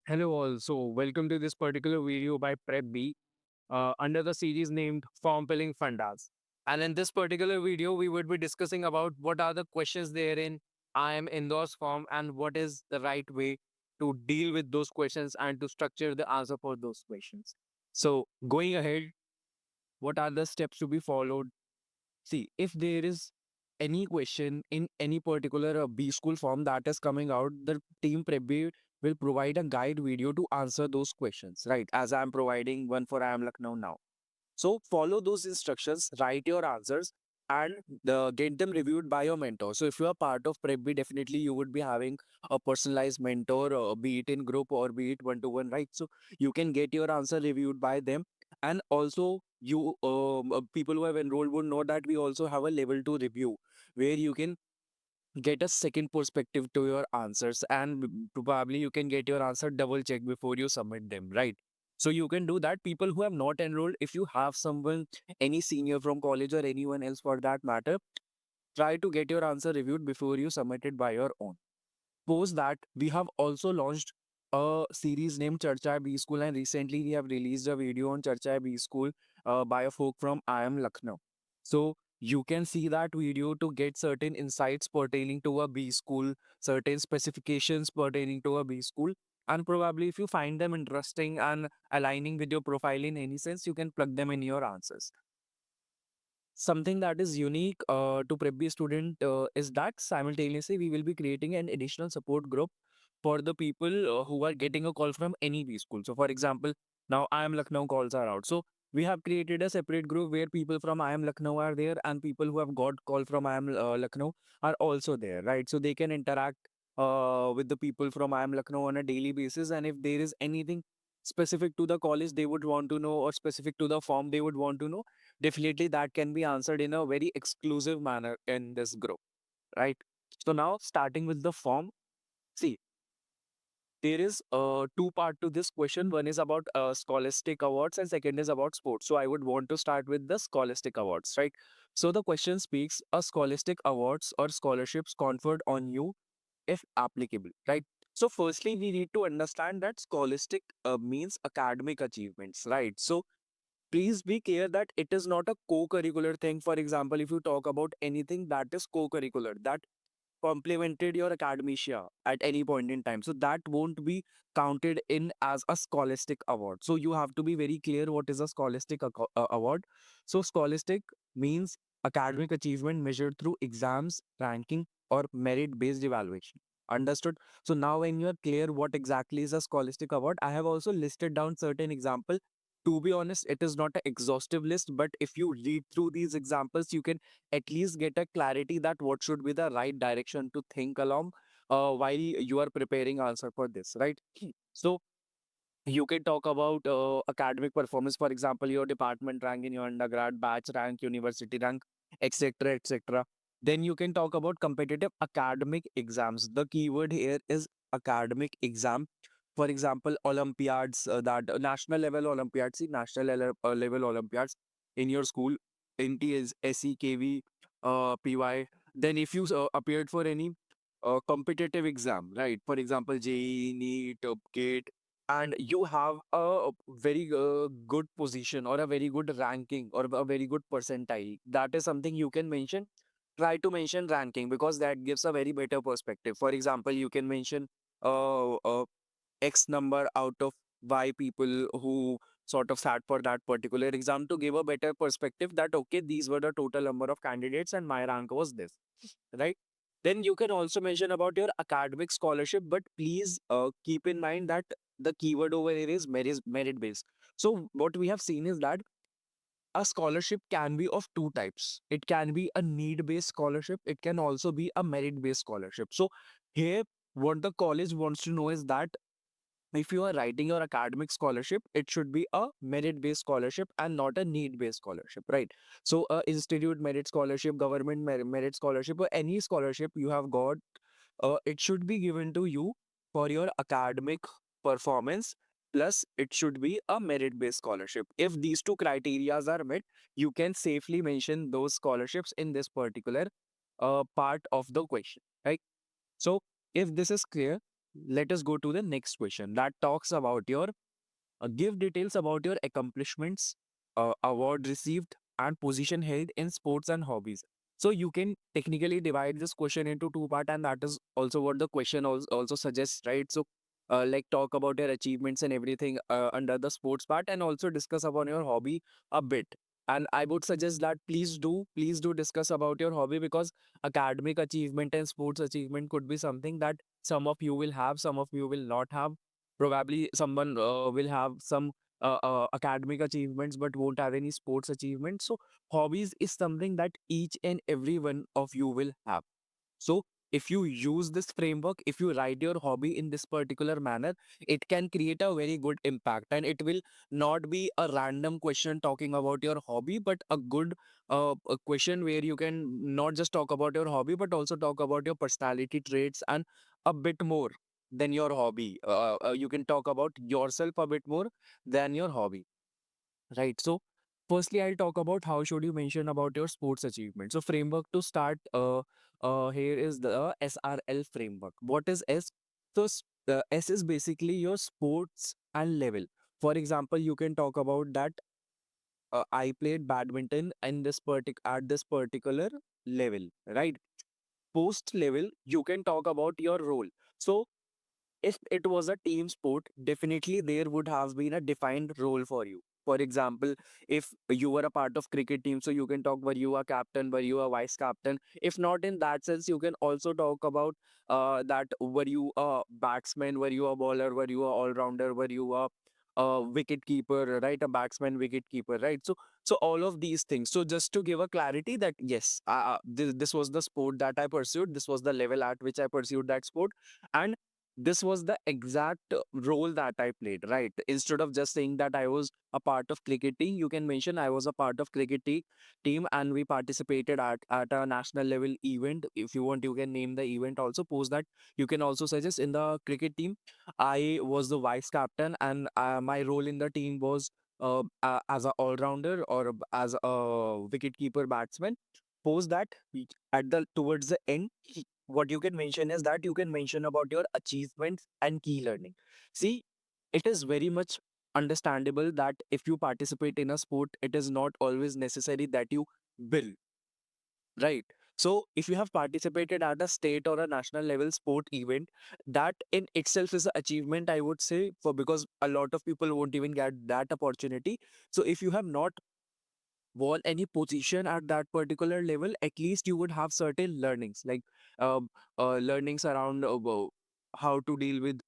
Hello all. So welcome to this particular video by Prep B under the series named Form Filling Fundas. And in this particular video, we would be discussing about what are the questions therein I am in those form and what is the right way to deal with those questions and to structure the answer for those questions. So going ahead, what are the steps to be followed? See, if there is any question in any particular B school form that is coming out, the team Prep will provide a guide video to answer those questions, right? As I'm providing one for I am Lucknow now. So follow those instructions, write your answers, and get them reviewed by your mentor. So if you are part of Prep B, definitely you would be having a personalized mentor, be it in group or be it one to one, right? So you can get your answer reviewed by them, and also you people who have enrolled would know that we also have a level 2 review where you can get a second perspective to your answers, and probably you can get your answer double checked before you submit them, right? So you can do that. People who have not enrolled, if you have someone, any senior from college or anyone else for that matter, try to get your answer reviewed before you submit it by your own. Post that, we have also launched a series named Charcha B School, and recently we have released a video on Charcha B School by a folk from I am Lucknow. So you can see that video to get certain insights pertaining to a B school, certain specifications pertaining to a B school, and probably if you find them interesting and aligning with your profile in any sense, you can plug them in your answers. Something that is unique to Prep B student is that simultaneously we will be creating an additional support group for the people who are getting a call from any B school. So, for example, now I am Lucknow calls are out. So, we have created a separate group where people from I am Lucknow are there and people who have got call from I am Lucknow are also there, right? So, they can interact with the people from I am Lucknow on a daily basis. And if there is anything specific to the college they would want to know or specific to the form they would want to know, definitely that can be answered in a very exclusive manner in this group, right? So, now starting with the form, see, there is two part to this question. One is about scholastic awards and second is about sports. So I would want to start with the scholastic awards, right? So the question speaks a scholastic awards or scholarships conferred on you if applicable, right? So firstly we need to understand that scholastic means academic achievements, right? So please be clear that it is not a co-curricular thing. For example, if you talk about anything that is co-curricular, that complemented your academia at any point in time, so that won't be counted in as a scholastic award. So you have to be very clear what is a scholastic award. So scholastic means academic achievement measured through exams, ranking, or merit based evaluation. Understood? So now when you are clear what exactly is a scholastic award, I have also listed down certain example. To be honest, it is not an exhaustive list, but if you read through these examples you can at least get a clarity that what should be the right direction to think along while you are preparing answer for this, right? So you can talk about academic performance, for example, your department rank in your undergrad, batch rank, university rank, etc., etc. Then you can talk about competitive academic exams. The keyword here is academic exam. For example, Olympiads, that national level Olympiads, see, national level Olympiads in your school, NT is SEKV, PY. Then if you appeared for any competitive exam, right? For example, JEE, NEET, GATE, and you have a very good position or a very good ranking or a very good percentile, that is something you can mention. Try to mention ranking because that gives a very better perspective. For example, you can mention X number out of Y people who sort of sat for that particular exam to give a better perspective that okay, these were the total number of candidates and my rank was this, right? Then you can also mention about your academic scholarship, but please keep in mind that the keyword over here is merit based. So what we have seen is that a scholarship can be of two types. It can be a need based scholarship, it can also be a merit based scholarship. So here what the college wants to know is that if you are writing your academic scholarship, it should be a merit based scholarship and not a need based scholarship, right? So a institute merit scholarship, government merit scholarship, or any scholarship you have got, it should be given to you for your academic performance, plus it should be a merit based scholarship. If these two criterias are met, you can safely mention those scholarships in this particular part of the question, right? So if this is clear, let us go to the next question that talks about your give details about your accomplishments, award received, and position held in sports and hobbies. So you can technically divide this question into two part, and that is also what the question also suggests, right? So, like talk about your achievements and everything under the sports part, and also discuss about your hobby a bit. And I would suggest that please do discuss about your hobby, because academic achievement and sports achievement could be something that some of you will have, some of you will not have. Probably someone will have some academic achievements but won't have any sports achievements. So hobbies is something that each and every one of you will have. So if you use this framework, if you write your hobby in this particular manner, it can create a very good impact, and it will not be a random question talking about your hobby, but a good a question where you can not just talk about your hobby but also talk about your personality traits and a bit more than your hobby. You can talk about yourself a bit more than your hobby. Right. So, firstly, I'll talk about how should you mention about your sports achievement. So, framework to start. Here is the SRL framework. What is S? So, S is basically your sports and level. For example, you can talk about that. I played badminton in at this particular level. Right. Post level, you can talk about your role. So, if it was a team sport, definitely there would have been a defined role for you. For example, if you were a part of cricket team, so you can talk were you a captain, were you a vice captain. If not in that sense, you can also talk about that were you a batsman, were you a bowler, were you a all rounder, were you a wicket keeper, right? A batsman, wicket keeper, right? So all of these things. So just to give a clarity that yes, this was the sport that I pursued. This was the level at which I pursued that sport, and this was the exact role that I played, right? Instead of just saying that I was a part of cricket team, you can mention I was a part of team and we participated at a national level event. If you want, you can name the event also. Post that, you can also suggest in the cricket team, I was the vice captain and my role in the team was as a all-rounder or as a wicket-keeper batsman. Post that, at the towards the end, what you can mention is that you can mention about your achievements and key learning. See, it is very much understandable that if you participate in a sport, it is not always necessary that you will, right? So if you have participated at a state or a national level sport event, that in itself is an achievement, I would say, for because a lot of people won't even get that opportunity. So if you have not won any position at that particular level, at least you would have certain learnings, like um, learnings around how to deal with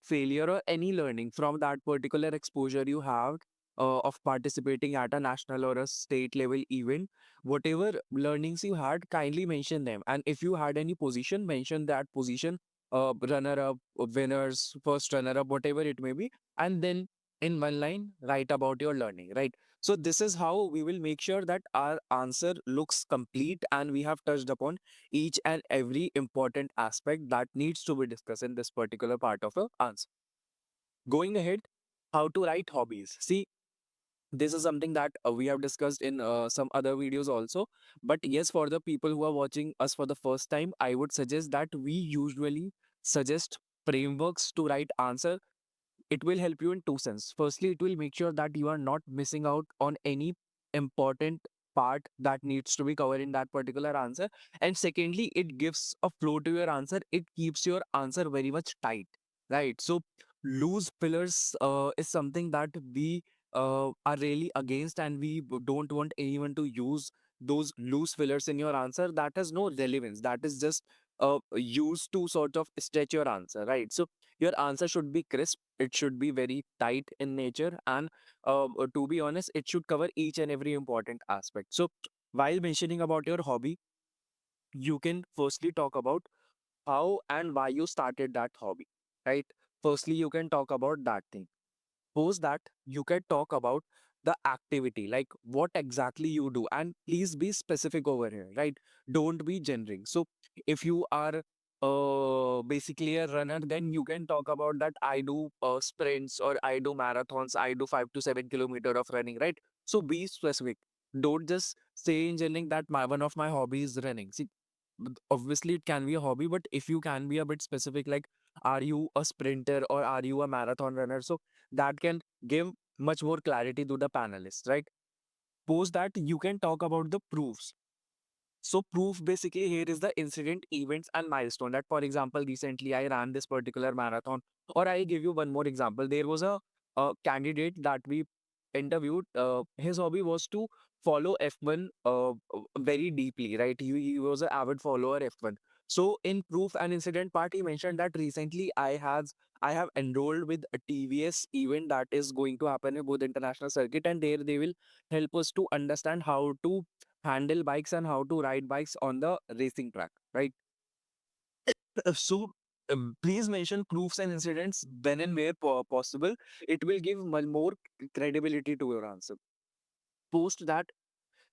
failure, or any learning from that particular exposure you have of participating at a national or a state level event. Whatever learnings you had, kindly mention them. And if you had any position, mention that position, runner up, winners, first runner up, whatever it may be. And then in one line, write about your learning, right? So this is how we will make sure that our answer looks complete and we have touched upon each and every important aspect that needs to be discussed in this particular part of a answer. Going ahead, how to write hobbies. See, this is something that we have discussed in some other videos also. But yes, for the people who are watching us for the first time, I would suggest that we usually suggest frameworks to write answer. It will help you in two sense. Firstly, it will make sure that you are not missing out on any important part that needs to be covered in that particular answer. And secondly, it gives a flow to your answer. It keeps your answer very much tight, right? So loose fillers is something that we are really against, and we don't want anyone to use those loose fillers in your answer. That has no relevance. That is just used to sort of stretch your answer, right? So your answer should be crisp, it should be very tight in nature, and to be honest, it should cover each and every important aspect. So while mentioning about your hobby, you can firstly talk about how and why you started that hobby, right? Firstly, you can talk about that thing. Post that, you can talk about the activity, like what exactly you do, and please be specific over here, right? Don't be generic. So if you are basically a runner, then you can talk about that I do sprints, or I do marathons, I do 5 to 7 kilometer of running, right? So be specific. Don't just say in generic that one of my hobbies is running. See, obviously it can be a hobby, but if you can be a bit specific, like are you a sprinter or are you a marathon runner? So that can give much more clarity to the panelists, right? Post that, you can talk about the proofs. So proof basically here is the incident, events, and milestone. That for example, recently I ran this particular marathon. Or I give you one more example. There was a candidate that we interviewed. His hobby was to follow F1 very deeply, right? He was an avid follower F1. So in proof and incident part, he mentioned that recently I have enrolled with a TVS event that is going to happen in both international circuit, and there they will help us to understand how to handle bikes and how to ride bikes on the racing track, right? Please mention proofs and incidents when and where possible. It will give more credibility to your answer. Post that,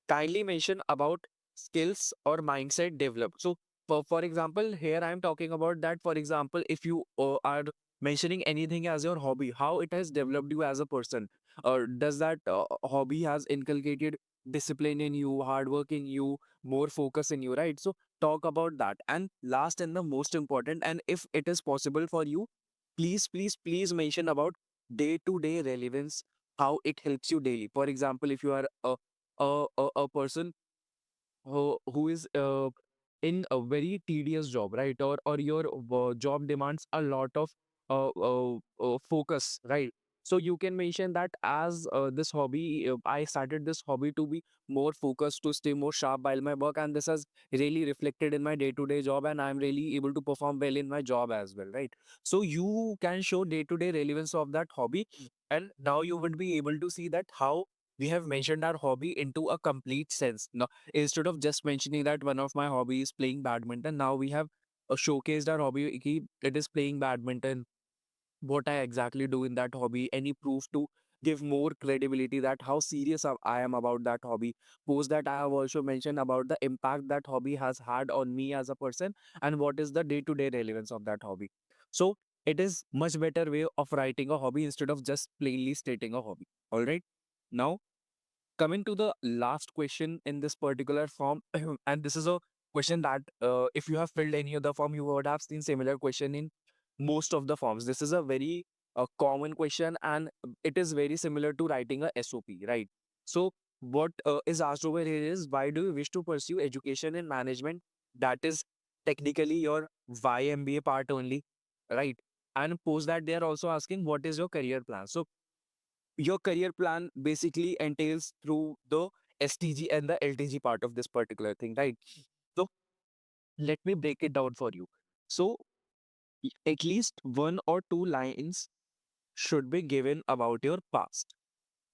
kindly mention about skills or mindset developed. So, for example, here I am talking about that. For example, if you are mentioning anything as your hobby, how it has developed you as a person, or does that hobby has inculcated discipline in you, hard work in you, more focus in you, right? So, talk about that. And last and the most important, and if it is possible for you, please mention about day to day relevance, how it helps you daily. For example, if you are a person who is in a very tedious job, right? Or your job demands a lot of focus, right? So you can mention that as this hobby, I started this hobby to be more focused, to stay more sharp while my work, and this has really reflected in my day-to-day job, and I'm really able to perform well in my job as well, right? So you can show day-to-day relevance of that hobby, and now you would be able to see that how we have mentioned our hobby into a complete sense. Now, instead of just mentioning that one of my hobbies is playing badminton, now we have showcased our hobby. It is playing badminton, what I exactly do in that hobby, any proof to give more credibility that how serious I am about that hobby. Post that, I have also mentioned about the impact that hobby has had on me as a person and what is the day-to-day relevance of that hobby. So it is much better way of writing a hobby instead of just plainly stating a hobby. All right. Now coming to the last question in this particular form, and this is a question that if you have filled any other form, you would have seen similar question in most of the forms. This is a very common question, and it is very similar to writing a SOP, right? So what is asked over here is, why do you wish to pursue education in management? That is technically your YMBA part only, right? And post that, they are also asking, what is your career plan? So your career plan basically entails through the STG and the LTG part of this particular thing, right? So let me break it down for you. So at least one or two lines should be given about your past,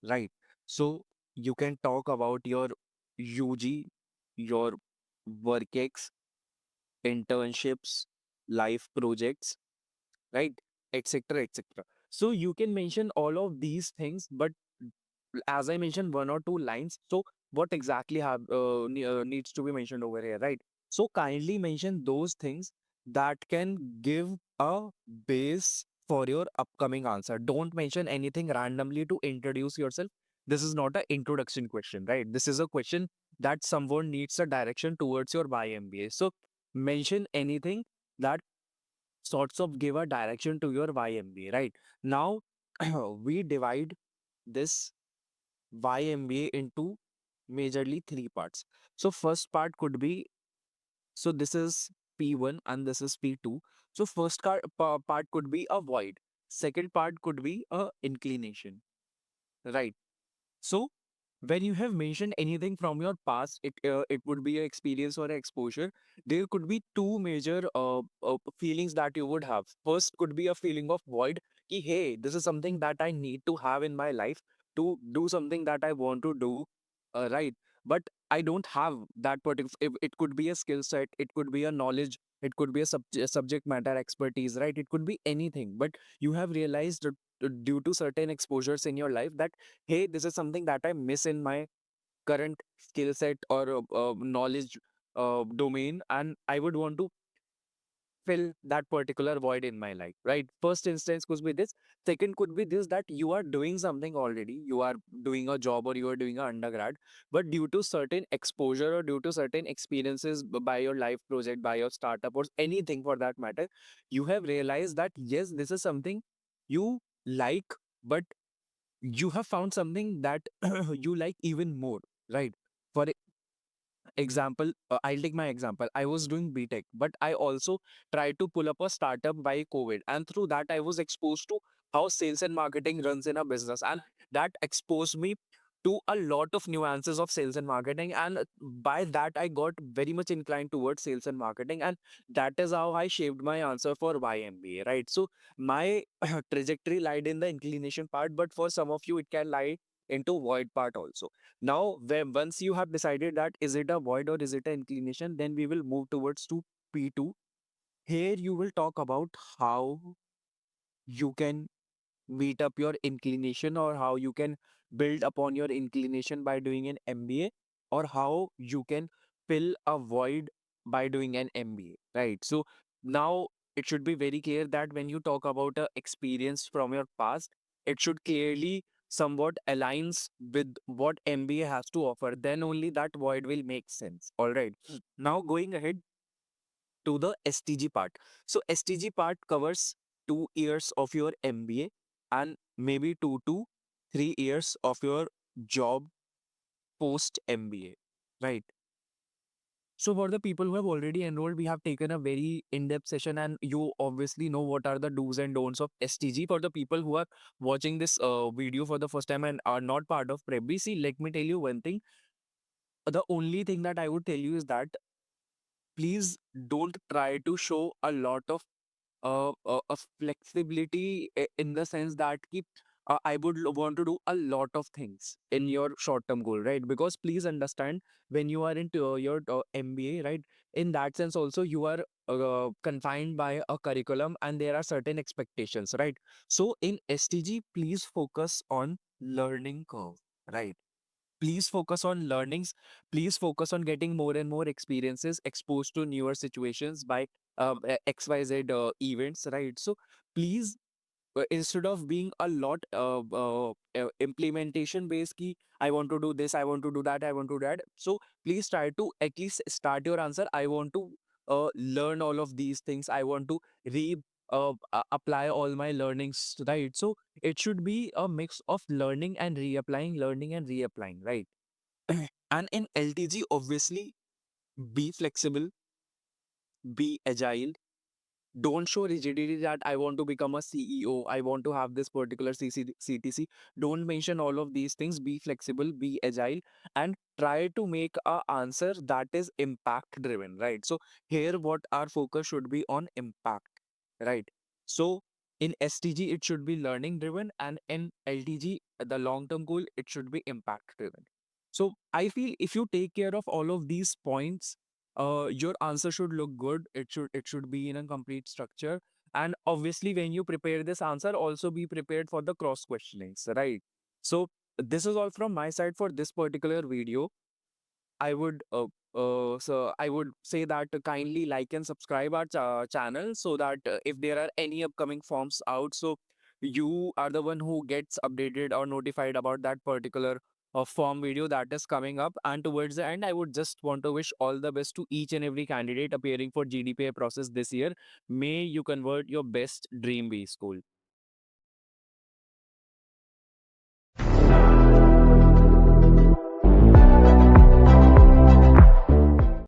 right? So you can talk about your UG, your work ex, internships, life projects, right? Etc. etc. So you can mention all of these things, but as I mentioned, one or two lines. So what exactly needs to be mentioned over here, right? So kindly mention those things that can give a base for your upcoming answer. Don't mention anything randomly to introduce yourself. This is not an introduction question, right? This is a question that someone needs a direction towards your YMBA. So mention anything that sorts of give a direction to your YMBA, right? Now we divide this YMBA into majorly three parts. So first part could be, so this is P1 and this is P2. So part could be a void. Second part could be a inclination, right? So when you have mentioned anything from your past, it would be an experience or an exposure. There could be two major feelings that you would have. First could be a feeling of void. Ki, hey, this is something that I need to have in my life to do something that I want to do, right? But I don't have that particular. It could be a skill set. It could be a knowledge. It could be a subject matter expertise, right? It could be anything. But you have realized that due to certain exposures in your life that, hey, this is something that I miss in my current skill set or knowledge domain, and I would want to fill that particular void in my life, right? First instance could be this. Second could be this, that you are doing something already. You are doing a job or you are doing an undergrad, but due to certain exposure or due to certain experiences by your life project, by your startup or anything for that matter, you have realized that yes, this is something you like, but you have found something that you like even more, right? For example, I'll take my example. I was doing BTech, but I also tried to pull up a startup by COVID. And through that, I was exposed to how sales and marketing runs in a business. And that exposed me to a lot of nuances of sales and marketing. And by that, I got very much inclined towards sales and marketing. And that is how I shaped my answer for why MBA, right? So my trajectory lied in the inclination part, but for some of you, it can lie into void part also. Now, when once you have decided that is it a void or is it an inclination, then we will move towards to P2. Here you will talk about how you can meet up your inclination or how you can build upon your inclination by doing an MBA, or how you can fill a void by doing an MBA, right? So now it should be very clear that when you talk about a experience from your past, it should clearly somewhat aligns with what MBA has to offer. Then only that void will make sense. All right. Now going ahead to the STG part. So STG part covers 2 years of your MBA and maybe 2 to 3 years of your job post MBA, right? So for the people who have already enrolled, we have taken a very in-depth session, and you obviously know what are the do's and don'ts of STG. For the people who are watching this video for the first time and are not part of Prep, see, let me tell you one thing. The only thing that I would tell you is that please don't try to show a lot of flexibility in the sense that keep I would want to do a lot of things in your short term goal, right? Because please understand, when you are into your MBA, right, in that sense also you are confined by a curriculum and there are certain expectations, right? So in STG, please focus on learning curve, right? Please focus on learnings. Please focus on getting more and more experiences, exposed to newer situations by XYZ events, right? So please, instead of being a lot implementation based, key, I want to do this, I want to do that, I want to do that. So please try to at least start your answer, I want to learn all of these things, I want to re apply all my learnings, right? So it should be a mix of learning and reapplying, right? And in LTG, obviously, be flexible, be agile. Don't show rigidity that I want to become a CEO, I want to have this particular CTC. Don't mention all of these things. Be flexible, be agile, and try to make a answer that is impact driven, right? So here, what our focus should be on impact, right? So in STG, it should be learning driven, and in LTG, the long term goal, it should be impact driven. So I feel if you take care of all of these points, your answer should look good. It should be in a complete structure. And obviously, when you prepare this answer, also be prepared for the cross questionings, right? So this is all from my side for this particular video. I would so I would say that kindly like and subscribe our channel, so that if there are any upcoming forms out, so you are the one who gets updated or notified about that particular form video that is coming up. And towards the end, I would just want to wish all the best to each and every candidate appearing for GDPA process this year. May you convert your best dream B school.